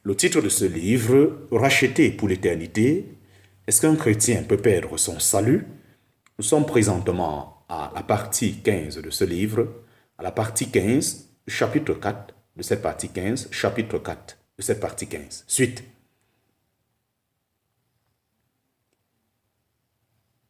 Le titre de ce livre, Racheté pour l'éternité, est-ce qu'un chrétien peut perdre son salut? Nous sommes présentement à la partie 15 de ce livre, à la partie 15, chapitre 4 de cette partie 15, chapitre 4 de cette partie 15. Suite.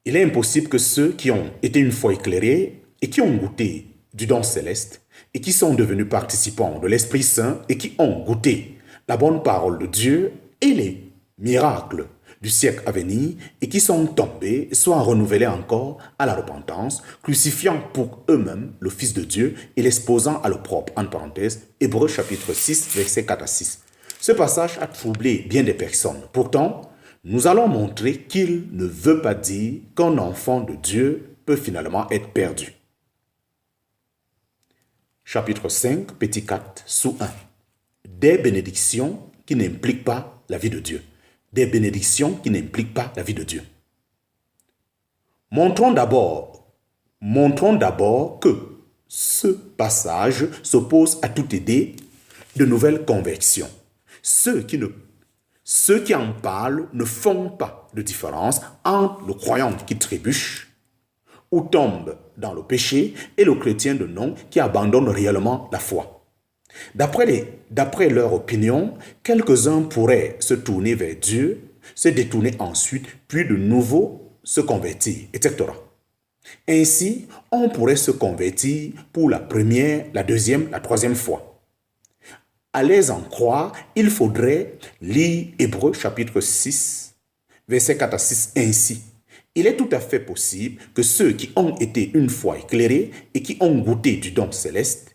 Il est impossible que ceux qui ont été une fois éclairés et qui ont goûté du don céleste et qui sont devenus participants de l'Esprit Saint et qui ont goûté la bonne parole de Dieu et les miracles du siècle à venir et qui sont tombés soient renouvelés encore à la repentance, crucifiant pour eux-mêmes le Fils de Dieu et l'exposant à l'opprobre, en parenthèse, Hébreux chapitre 6, versets 4 à 6. Ce passage a troublé bien des personnes. Pourtant, nous allons montrer qu'il ne veut pas dire qu'un enfant de Dieu peut finalement être perdu. Chapitre 5, petit 4, sous 1. Des bénédictions qui n'impliquent pas la vie de Dieu. Des bénédictions qui n'impliquent pas la vie de Dieu. Montrons d'abord que ce passage s'oppose à toute idée de nouvelle conversion. Ceux qui en parlent ne font pas de différence entre le croyant qui trébuche ou tombe dans le péché et le chrétien de nom qui abandonne réellement la foi. D'après leur opinion, quelques-uns pourraient se tourner vers Dieu, se détourner ensuite, puis de nouveau se convertir, etc. Ainsi, on pourrait se convertir pour la première, la deuxième, la troisième fois. À les en croire, il faudrait lire Hébreux chapitre 6, versets 4 à 6 ainsi. Il est tout à fait possible que ceux qui ont été une fois éclairés et qui ont goûté du don céleste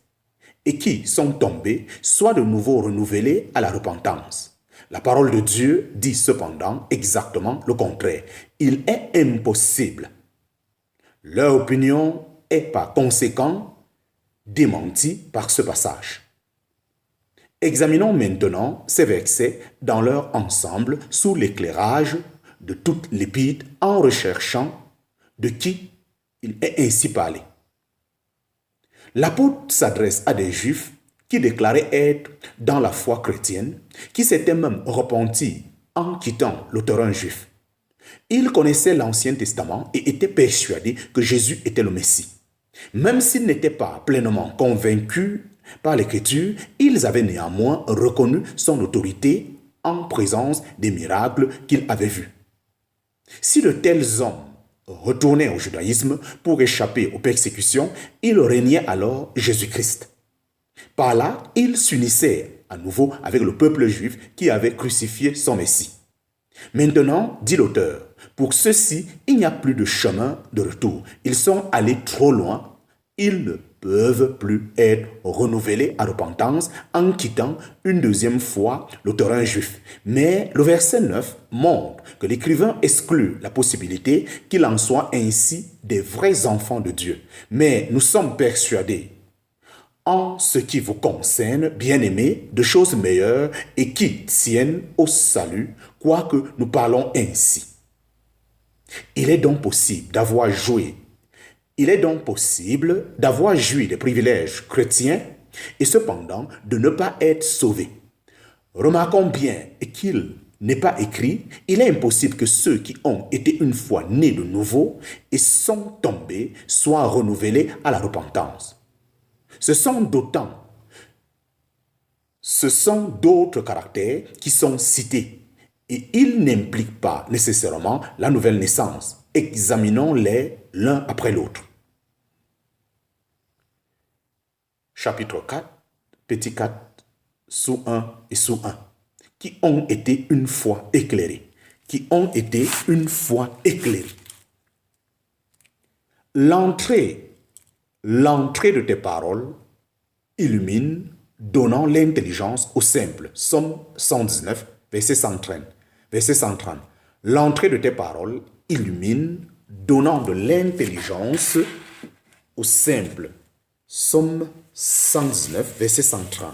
et qui sont tombés soient de nouveau renouvelés à la repentance. La parole de Dieu dit cependant exactement le contraire. Il est impossible. Leur opinion est par conséquent démentie par ce passage. Examinons maintenant ces versets dans leur ensemble sous l'éclairage de toute l'épître en recherchant de qui il est ainsi parlé. L'apôtre s'adresse à des juifs qui déclaraient être dans la foi chrétienne, qui s'étaient même repentis en quittant le terrain juif. Ils connaissaient l'Ancien Testament et étaient persuadés que Jésus était le Messie. Même s'ils n'étaient pas pleinement convaincus par l'Écriture, ils avaient néanmoins reconnu son autorité en présence des miracles qu'ils avaient vus. Si de tels hommes retournaient au judaïsme pour échapper aux persécutions, ils régnaient alors Jésus-Christ. Par là, ils s'unissaient à nouveau avec le peuple juif qui avait crucifié son Messie. Maintenant, dit l'auteur, pour ceux-ci, il n'y a plus de chemin de retour. Ils sont allés trop loin. Ils ne peuvent plus être renouvelés à repentance en quittant une deuxième fois le terrain juif. Mais le verset 9 montre que l'écrivain exclut la possibilité qu'il en soit ainsi des vrais enfants de Dieu. Mais nous sommes persuadés, en ce qui vous concerne, bien-aimés, de choses meilleures et qui tiennent au salut, quoique nous parlons ainsi. Il est donc possible d'avoir joui des privilèges chrétiens et cependant de ne pas être sauvé. Remarquons bien qu'il n'est pas écrit, il est impossible que ceux qui ont été une fois nés de nouveau et sont tombés soient renouvelés à la repentance. Ce sont d'autres caractères qui sont cités et ils n'impliquent pas nécessairement la nouvelle naissance. Examinons-les l'un après l'autre. Chapitre 4, petit 4, sous 1 et sous 1. Qui ont été une fois éclairés. Qui ont été une fois éclairés. L'entrée de tes paroles illumine, donnant l'intelligence aux simples. Somme 119, verset 130. Verset 130. L'entrée de tes paroles illumine, donnant de l'intelligence aux simples. Somme 119, verset 130.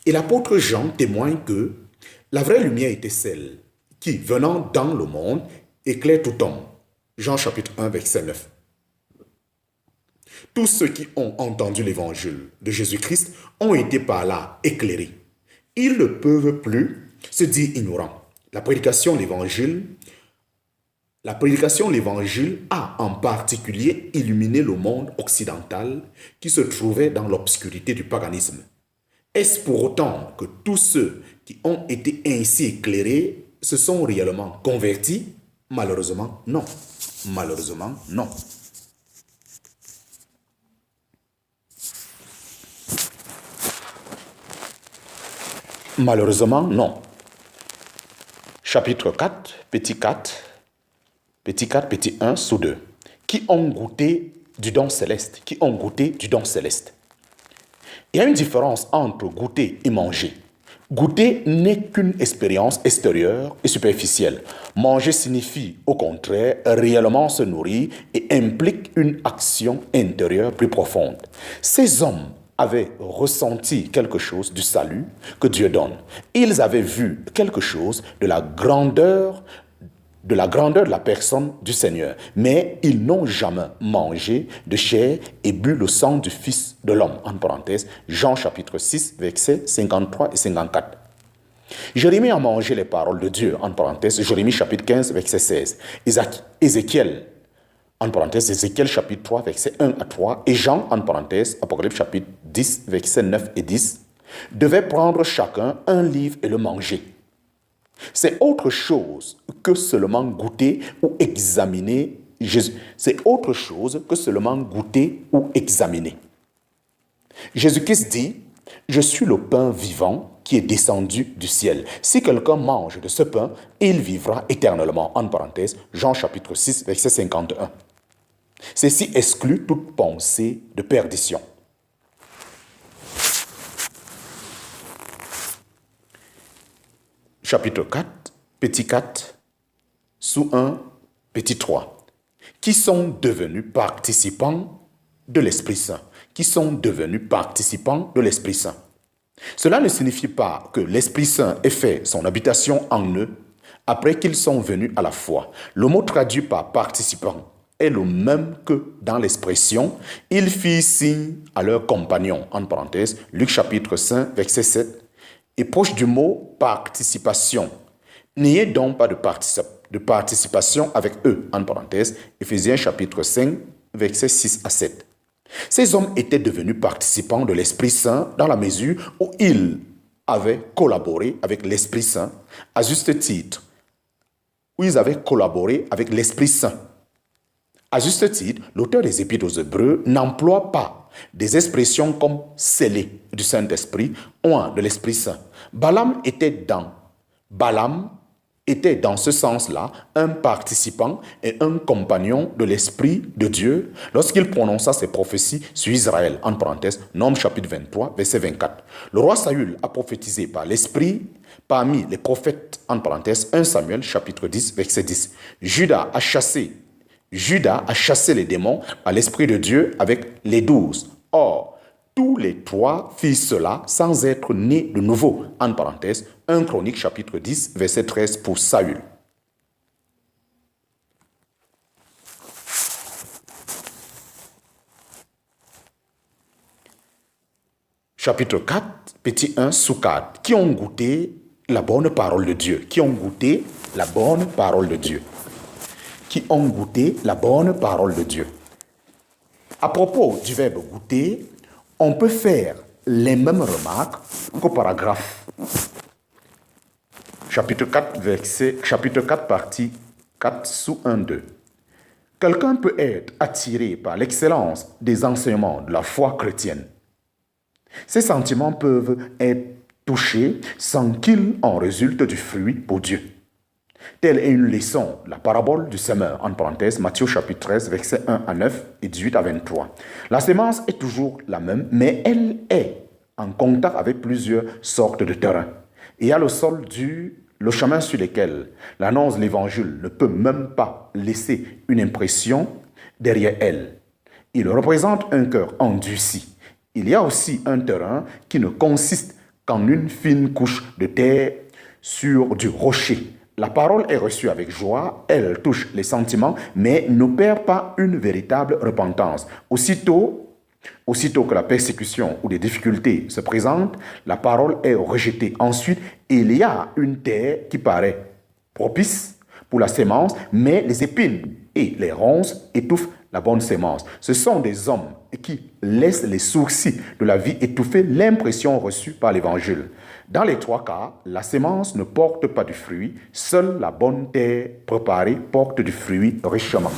Et l'apôtre Jean témoigne que la vraie lumière était celle qui, venant dans le monde, éclaire tout homme. Jean chapitre 1, verset 9. Tous ceux qui ont entendu l'évangile de Jésus-Christ ont été par là éclairés. Ils ne peuvent plus se dit ignorant. La prédication de l'évangile a en particulier illuminé le monde occidental qui se trouvait dans l'obscurité du paganisme. Est-ce pour autant que tous ceux qui ont été ainsi éclairés se sont réellement convertis? Malheureusement, non. Malheureusement, non. Malheureusement, non. Chapitre 4, petit 1 sous 2. Qui ont goûté du don céleste? Qui ont goûté du don céleste? Il y a une différence entre goûter et manger. Goûter n'est qu'une expérience extérieure et superficielle. Manger signifie, au contraire, réellement se nourrir et implique une action intérieure plus profonde. Ces hommes avaient ressenti quelque chose du salut que Dieu donne. Ils avaient vu quelque chose de la grandeur de la personne du Seigneur. Mais ils n'ont jamais mangé de chair et bu le sang du Fils de l'homme. En parenthèse, Jean chapitre 6, versets 53 et 54. Jérémie a mangé les paroles de Dieu. En parenthèse, Jérémie chapitre 15, verset 16. Ézéchiel, en parenthèse, Ézéchiel chapitre 3, verset 1 à 3. Et Jean, en parenthèse, Apocalypse chapitre 10, verset 9 et 10, devaient prendre chacun un livre et le manger. C'est autre chose que seulement goûter ou examiner Jésus. C'est autre chose que seulement goûter ou examiner. Jésus-Christ dit, « Je suis le pain vivant qui est descendu du ciel. Si quelqu'un mange de ce pain, il vivra éternellement. » En parenthèse, Jean chapitre 6, verset 51. Ceci exclut toute pensée de perdition. Chapitre 4, petit 4, sous 1, petit 3. Qui sont devenus participants de l'Esprit Saint. Qui sont devenus participants de l'Esprit Saint. Cela ne signifie pas que l'Esprit Saint ait fait son habitation en eux après qu'ils sont venus à la foi. Le mot traduit par participant est le même que dans l'expression « ils firent signe à leurs compagnons » en parenthèse, Luc chapitre 5, verset 7, et proche du mot participation. N'ayez donc pas de participation avec eux, en parenthèse, Éphésiens chapitre 5, versets 6 à 7. Ces hommes étaient devenus participants de l'Esprit Saint dans la mesure où ils avaient collaboré avec l'Esprit Saint, à juste titre, où ils avaient collaboré avec l'Esprit Saint. À juste titre, l'auteur des Épîtres aux Hébreux n'emploie pas des expressions comme scellé du Saint-Esprit ou de l'Esprit Saint. Balaam était dans ce sens-là un participant et un compagnon de l'Esprit de Dieu lorsqu'il prononça ses prophéties sur Israël. En parenthèse, Nombres chapitre 23, verset 24. Le roi Saül a prophétisé par l'Esprit parmi les prophètes. En parenthèse, 1 Samuel chapitre 10, verset 10. Judas a chassé les démons par l'Esprit de Dieu avec les 12. Or, tous les trois firent cela sans être nés de nouveau. En parenthèse, 1 Chronique chapitre 10, verset 13 pour Saül. Chapitre 4, petit 1, sous 4. Qui ont goûté la bonne parole de Dieu. Qui ont goûté la bonne parole de Dieu. Qui ont goûté la bonne parole de Dieu. À propos du verbe goûter, on peut faire les mêmes remarques qu'au paragraphe. Chapitre 4, partie 4, sous 1, 2. Quelqu'un peut être attiré par l'excellence des enseignements de la foi chrétienne. Ces sentiments peuvent être touchés sans qu'il en résulte du fruit pour Dieu. Telle est une leçon, la parabole du semeur, en parenthèse, Matthieu chapitre 13, versets 1 à 9 et 18 à 23. La sémence est toujours la même, mais elle est en contact avec plusieurs sortes de terrains. Il y a le sol dur, le chemin sur lequel l'annonce de l'évangile ne peut même pas laisser une impression derrière elle. Il représente un cœur endurci. Il y a aussi un terrain qui ne consiste qu'en une fine couche de terre sur du rocher. La parole est reçue avec joie, elle touche les sentiments, mais n'opère pas une véritable repentance. Aussitôt Aussitôt que la persécution ou des difficultés se présentent, la parole est rejetée. Ensuite, il y a une terre qui paraît propice pour la sémence, mais les épines et les ronces étouffent la bonne sémence. Ce sont des hommes qui laissent les sourcils de la vie étouffer l'impression reçue par l'Évangile. Dans les 3 cas, la sémence ne porte pas du fruit, seule la bonne terre préparée porte du fruit richement.